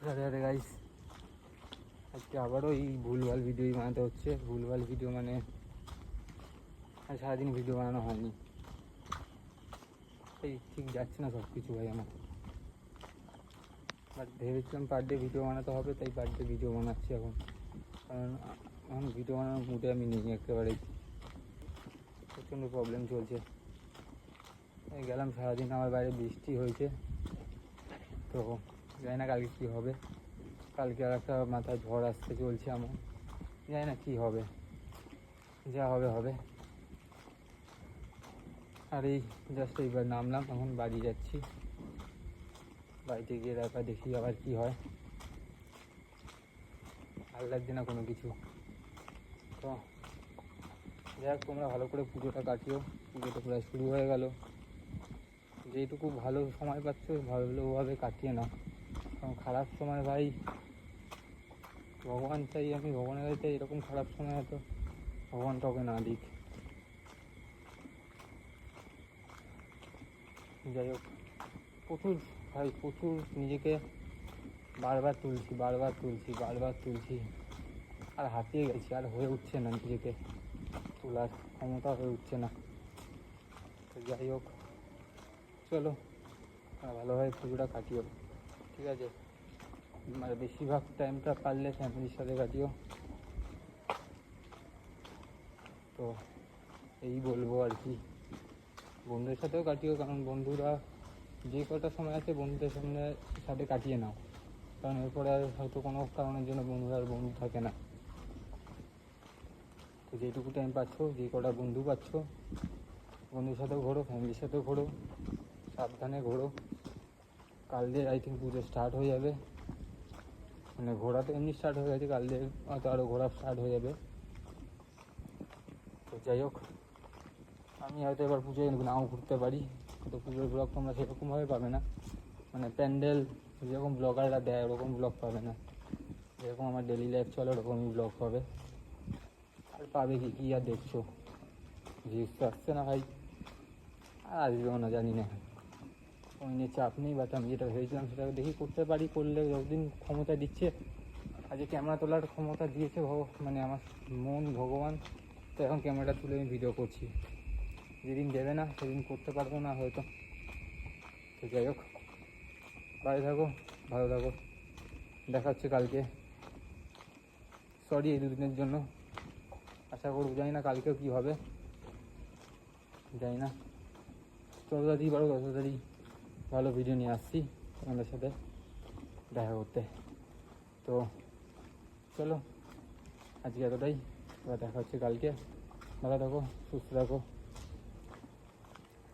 Radhe Radhe guys, আজকে আবারও এই ভুলভাল ভিডিওই বানাতে হচ্ছে। ভুলভাল ভিডিও মানে আর সারাদিন ভিডিও বানানো হয়নি, এই ঠিক যাচ্ছে না সব কিছু ভাই আমার। বাট ভেবেছিলাম পার ডে ভিডিও বানাতে হবে, তাই পার ডে ভিডিও বানাচ্ছি এখন। কারণ এখন ভিডিও বানানোর মুডে আমি নেই একেবারেই, প্রচণ্ড প্রবলেম চলছে। এই গেলাম সারাদিন, আমার বাইরে বৃষ্টি হয়েছে, তো জানি না কালকে কী হবে। কালকে আর একটা মাথায় ঝড় আসতে চলছে আমার, জানি না কী হবে, যা হবে হবে। আর এই জাস্ট এইবার নামলাম, এখন বাড়ি যাচ্ছি। বাড়িতে গিয়ে তারপর দেখি আবার কী হয়। ভালো লাগছে না কোনো কিছু। তো যাই হোক, তোমরা ভালো করে পুজোটা কাটিও। পুজো তো প্রায় শুরু হয়ে গেল। যেইটুকু ভালো সময় পাচ্ছ ভালোভাবে কাটিয়ে নাও, কারণ খারাপ সময় ভাই ভগবান চাই, আমি ভগবানের কাছে চাই এরকম খারাপ সময় হয়তো ভগবান কাউকে না দিক। যাই হোক, প্রচুর নিজেকে বারবার তুলছি, আর হাঁপিয়ে গেছি, আর হয়ে উঠছে না, নিজেকে তোলার ক্ষমতা হয়ে উঠছে না। তো যাই হোক, চলো ভালোভাবে পুজোটা কাটিও, ঠিক আছে? মানে বেশিরভাগ টাইমটা পারলে ফ্যামিলির সাথে কাটিও। তো এই বলবো আর কি, বন্ধুদের সাথেও কাটিও, কারণ বন্ধুরা যে কটা সময় আছে বন্ধুদের সাথে কাটিয়ে নাও, কারণ এরপরে আর হয়তো কোনো কারণের জন্য বন্ধুরা আর বন্ধু থাকে না। তো যেটুকু টাইম পাচ্ছ, যে কটা বন্ধু পাচ্ছ, বন্ধুর সাথেও ঘোরো, ফ্যামিলির সাথেও ঘোরো, সাবধানে ঘোরো। কাল দিয়ে আই থিঙ্ক পুজো স্টার্ট হয়ে যাবে, মানে ঘোরা তো এমনি স্টার্ট হয়ে গেছে, কাল দিয়ে হয়তো আরও ঘোরা স্টার্ট হয়ে যাবে। তো যাই হোক, আমি হয়তো এবার পুজোয় নাও ঘুরতে পারি, তো পুজোর ব্লগ তোমরা সেরকমভাবে পাবে না, মানে প্যান্ডেল যেরকম ব্লগাররা দেয় ওরকম ব্লগ পাবে না, যেরকম আমার ডেলি লাইফ চলে ওরকমই ব্লগ পাবে। আর পাবে কি আর দেখছো, ভিউজ তো আসছে না ভাই, আর আসবেও না জানি না, ওই নিয়ে চাপ নেই। বাট আমি যেটা ভেবেছিলাম সেটা দেখি করতে পারি, করলে যতদিন ক্ষমতা দিচ্ছে, আজকে ক্যামেরা তোলার ক্ষমতা দিয়েছে মানে আমার মন ভগবান, তো এখন ক্যামেরাটা তুলে আমি ভিডিও করছি। যেদিন দেবে না সেদিন করতে পারবো না হয়তো। তো যাই হোক, বাড়ি থাকো, ভালো থাকো, দেখা হচ্ছে কালকে। সরি এই দুদিনের জন্য, আশা করবো, জানি না কালকেও কী হবে, জানি না। যত তাড়াতাড়ি পারো তত তাড়াতাড়ি ভালো ভিডিও নিয়ে আসছি তোমাদের সাথে দেখা করতে। তো চলো আজকে এতটাই, এবার দেখা হচ্ছে কালকে। ভালো থাকো, সুস্থ থাকো,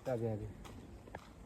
রাধে রাধে।